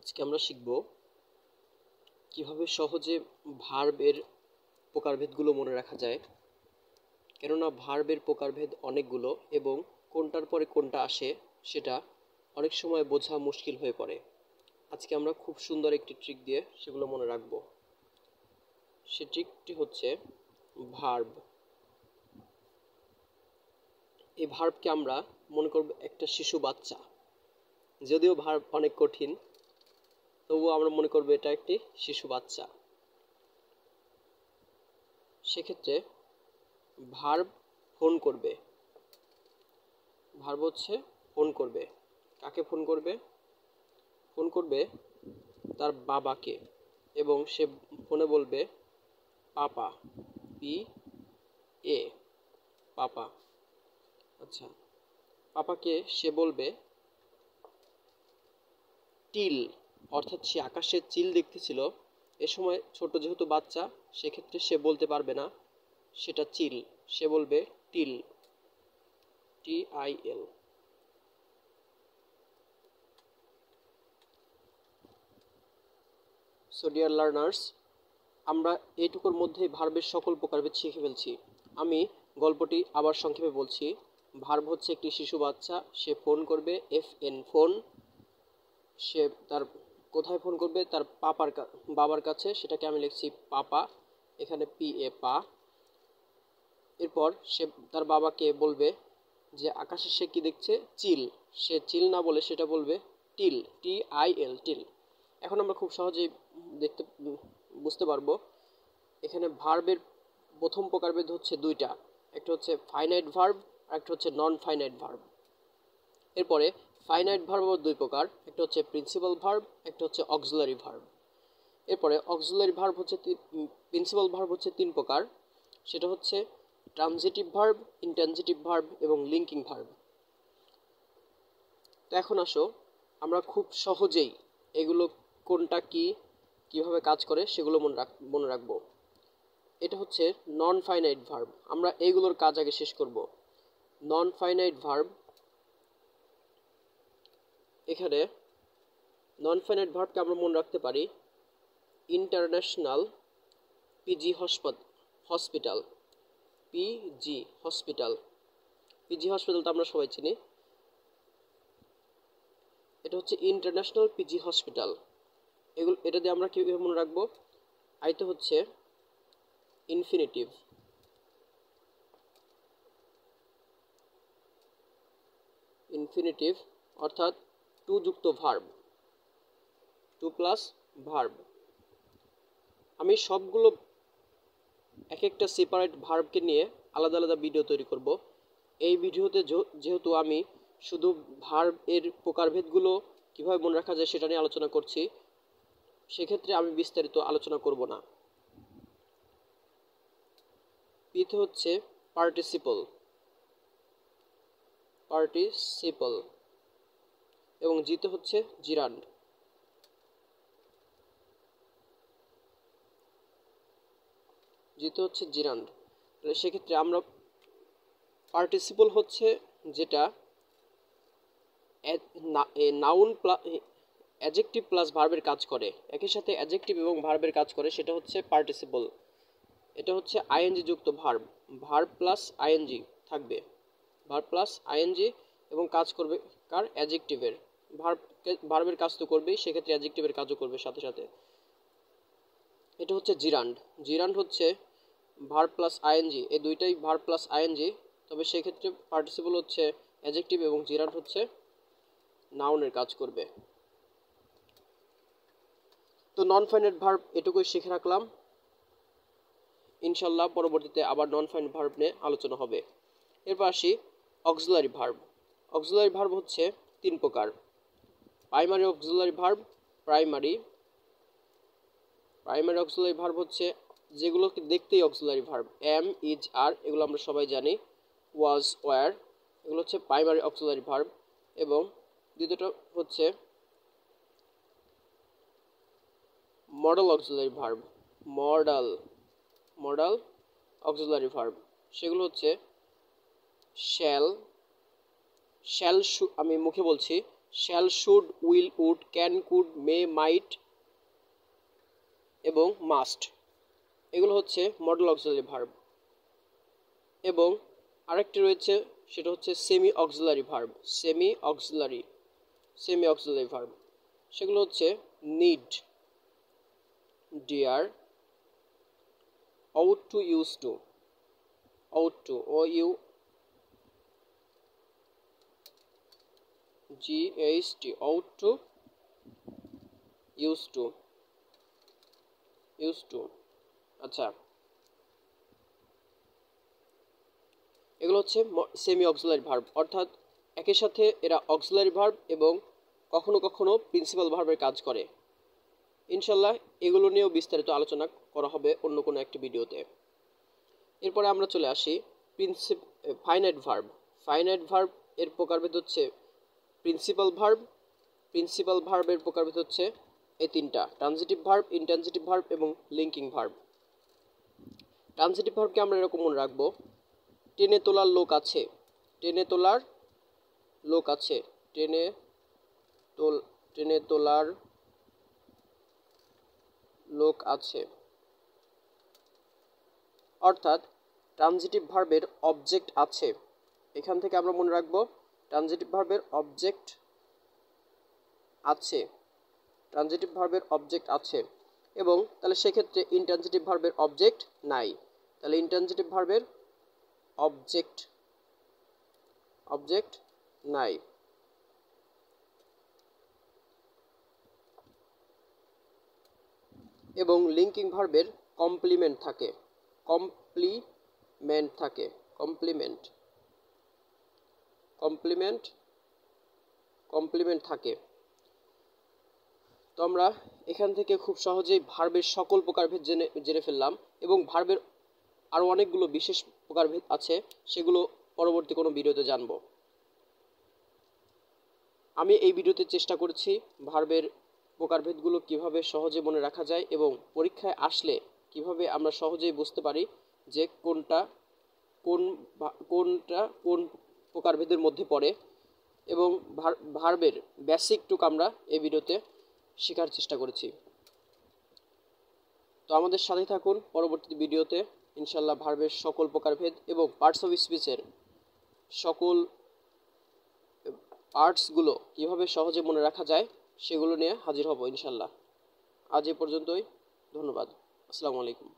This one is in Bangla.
আজকে আমরা শিখব কিভাবে সহজে ভার্বের প্রকারভেদগুলো মনে রাখা যায়। কেননা ভার্বের প্রকারভেদ অনেকগুলো এবং কোনটার পরে কোনটা আসে সেটা অনেক সময় বোঝা মুশকিল হয়ে পড়ে। আজকে আমরা খুব সুন্দর একটি ট্রিক দিয়ে সেগুলো মনে রাখব। সে ট্রিকটি হচ্ছে ভার্ব। এই ভার্বকে আমরা মনে করব একটা শিশু বাচ্চা। যদিও ভার্ব অনেক কঠিন, তবুও আমরা মনে করব এটা একটি শিশু বাচ্চা। সেক্ষেত্রে ভার্ব ফোন করবে। ভার্ব হচ্ছে ফোন করবে। কাকে ফোন করবে? ফোন করবে তার বাবাকে, এবং সে ফোনে বলবে পাপা, পি এ, পাপা। আচ্ছা, পাপাকে সে বলবে টিল, অর্থাৎ সে আকাশের চিল দেখতেছিল। এ সময় ছোট যেহেতু বাচ্চা, সেক্ষেত্রে সে বলতে পারবে না সেটা চিল, সে বলবে till, TIL। So dear learners, আমরা এইটুকুর মধ্যেই ভার্বের সকল প্রকারভেদ শিখে ফেলছি। আমি গল্পটি আবার সংক্ষেপে বলছি। ভার্ব হচ্ছে একটি শিশু বাচ্চা, সে ফোন করবে, FN ফোন। সে তার কোথায় ফোন করবে? তার বাবার কাছে, সেটাকে আমি লিখছি পাপা, এখানে PA পা। এরপর সে তার বাবাকে বলবে যে আকাশে সে কি দেখছে? চিল। সে চিল না বলে সেটা বলবে টিল, TIL, টিল। এখন আমরা খুব সহজেই বুঝতে পারবো এখানে ভার্বের প্রথম প্রকারভেদ হচ্ছে দুইটা, একটা হচ্ছে ফাইনাইট ভার্ব আর একটা হচ্ছে নন ফাইনাইট ভার্ব। এরপরে ফাইনাইট ভার্ব দুই প্রকার, একটা হচ্ছে প্রিন্সিপাল ভার্ব, একটা হচ্ছে অক্সিলারি ভার্ব। এরপরে অক্সিলারি ভার্ব হচ্ছে প্রিন্সিপাল ভার্ব হচ্ছে তিন প্রকার, সেটা হচ্ছে ট্রানজিটিভ ভার্ব, ইনট্রানজিটিভ ভার্ব এবং লিঙ্কিং ভার্ব। তো এখন আসো আমরা খুব সহজেই এগুলো কোনটা কি, কিভাবে কাজ করে সেগুলো মনে রাখবো। এটা হচ্ছে নন ফাইনাইট ভার্ব। আমরা এইগুলোর কাজ আগে শেষ করব। নন ফাইনাইট ভার্ব, এখানে নন ফাইনাইট ভার্বকে আমরা মনে রাখতে পারি international PG hospital, PG hospital. PG hospital তো আমরা সবাই চিনি। এটা হচ্ছে ইন্টারন্যাশনাল পিজি হসপিটাল। এটা দিয়ে আমরা কীভাবে মনে রাখবো? আইতে হচ্ছে ইনফিনিটিভ, ইনফিনিটিভ অর্থাৎ টু যুক্ত ভার্ব, টু প্লাস ভার্ব। আমি সবগুলো এক একটা সেপারেট ভার্বকে নিয়ে আলাদা আলাদা ভিডিও তৈরি করব। এই ভিডিওতে যেহেতু আমি শুধু ভার্ব এর প্রকারভেদগুলো কীভাবে মনে রাখা যায় সেটা নিয়ে আলোচনা করছি, সেক্ষেত্রে আমি বিস্তারিত আলোচনা করব না। পিতে হচ্ছে পার্টিসিপল, পার্টিসিপল, এবং জিতে হচ্ছে জিরান্ড। জিতে হচ্ছে জিরান্ড। তাহলে সেক্ষেত্রে আমরা পার্টিসিপল হচ্ছে যেটা নাউন অ্যাডজেক্টিভ প্লাস ভার্বের কাজ করে, একই সাথে অ্যাডজেক্টিভ এবং ভার্বের কাজ করে, সেটা হচ্ছে পার্টিসিপল। এটা হচ্ছে আইএনজি যুক্ত ভার্ব, ভার্ব প্লাস আইএনজি থাকবে, ভার্ব প্লাস আইএনজি, এবং কাজ করবে কার? অ্যাডজেক্টিভের। ভার্বের কাজ তো করবেই, সেক্ষেত্রে অ্যাডজেক্টিভের কাজও করবে সাথে সাথে। এটা হচ্ছে জিরান্ড। জিরান্ড হচ্ছে ভার্ব প্লাস আইএনজি, এই দুইটাই ভার্ব প্লাস আইএনজি, তবে সেক্ষেত্রে পার্টিসিপল হচ্ছে অ্যাডজেক্টিভ এবং জিরান্ড হচ্ছে নাউনের কাজ করবে। তো নন ফাইনাইট ভার্ব এটুকুই শিখে রাখলাম। ইনশাল্লাহ পরবর্তীতে আবার নন ফাইনাইট ভার্ব নিয়ে আলোচনা হবে। এরপর আসি অক্সিলারি ভার্ব। অক্সিলারি ভার্ব হচ্ছে তিন প্রকার। Primary auxiliary verb, primary auxiliary verb হচ্ছে যেগুলোকে দেখতেই অক্সিলারি ভার্ব, এম, ইজ, আর, এগুলো আমরা সবাই জানি। ওয়াজ, ওয়ার, এগুলো হচ্ছে প্রাইমারি অক্সিলারি ভার্ব। এবং দ্বিতীয়টা হচ্ছে modal auxiliary verb, modal auxiliary verb. সেগুলো হচ্ছে শ্যাল, আমি মুখে বলছি shall, should, will, would, can, could, may, might এবং মাস্ট। এগুলো হচ্ছে মডেল অক্সিলারি ভার্ব। এবং আরেকটি রয়েছে, সেটা হচ্ছে semi auxiliary verb. Semi auxiliary verb সেগুলো হচ্ছে need, dare, ought to, used to, ought to, OUGHT, ought to, used to। আচ্ছা, এগুলো হচ্ছে সেমি অক্সিলারি ভার্ব, অর্থাৎ একই সাথে এরা অক্সিলারি ভার্ব এবং কখনো কখনো প্রিন্সিপাল ভার্বের কাজ করে। ইনশাল্লাহ এগুলো নিয়েও বিস্তারিত আলোচনা করা হবে অন্য কোনো একটি ভিডিওতে। এরপরে আমরা চলে আসি ফাইনাইট ভার্ব। ফাইনাইট ভার্ব এর প্রকারভেদ হচ্ছে প্রিন্সিপাল ভার্বের প্রকারভেদ হচ্ছে এই তিনটা: ট্রানজিটিভ ভার্ব, ইনট্রানজিটিভ ভার্ব এবং লিঙ্কিং ভার্ব। ট্রানজিটিভ ভার্বকে আমরা এরকম মনে রাখবো: টেনে তোলার লোক আছে, টেনে তোলার লোক আছে। অর্থাৎ ট্রানজিটিভ ভার্বের অবজেক্ট আছে। এখান থেকে আমরা মনে রাখবো ট্রানজিটিভ ভার্বের অবজেক্ট আছে, এবং তাহলে সেক্ষেত্রে ইনট্রানজিটিভ ভার্বের অবজেক্ট নাই। তাহলে ইনট্রানজিটিভ ভার্বের অবজেক্ট নাই। এবং লিঙ্কিং ভার্বের কমপ্লিমেন্ট থাকে। কমপ্লিমেন্ট থাকে। তো আমরা এখান থেকে খুব সহজেই ভার্বের সকল প্রকারভেদ জেনে ফেললাম, এবং ভার্বের আরও অনেকগুলো বিশেষ প্রকারভেদ আছে, সেগুলো পরবর্তী কোনো ভিডিওতে জানব। আমি এই ভিডিওতে চেষ্টা করেছি ভার্বের প্রকারভেদগুলো কিভাবে সহজে মনে রাখা যায় এবং পরীক্ষায় আসলে কিভাবে আমরা সহজেই বুঝতে পারি যে কোনটা কোন প্রকারভেদের মধ্যে পড়ে, এবং ভার্বের বেসিক টুক আমরা এই ভিডিওতে শেখার চেষ্টা করেছি। তো আমাদের সাথে থাকুন পরবর্তী ভিডিওতে। ইনশাল্লাহ ভার্বের সকল প্রকারভেদ এবং পার্টস অফ স্পিচের সকল পার্টসগুলো কিভাবে সহজে মনে রাখা যায় সেগুলো নিয়ে হাজির হব ইনশাল্লাহ। আজ এ পর্যন্তই। ধন্যবাদ। আসসালামু আলাইকুম।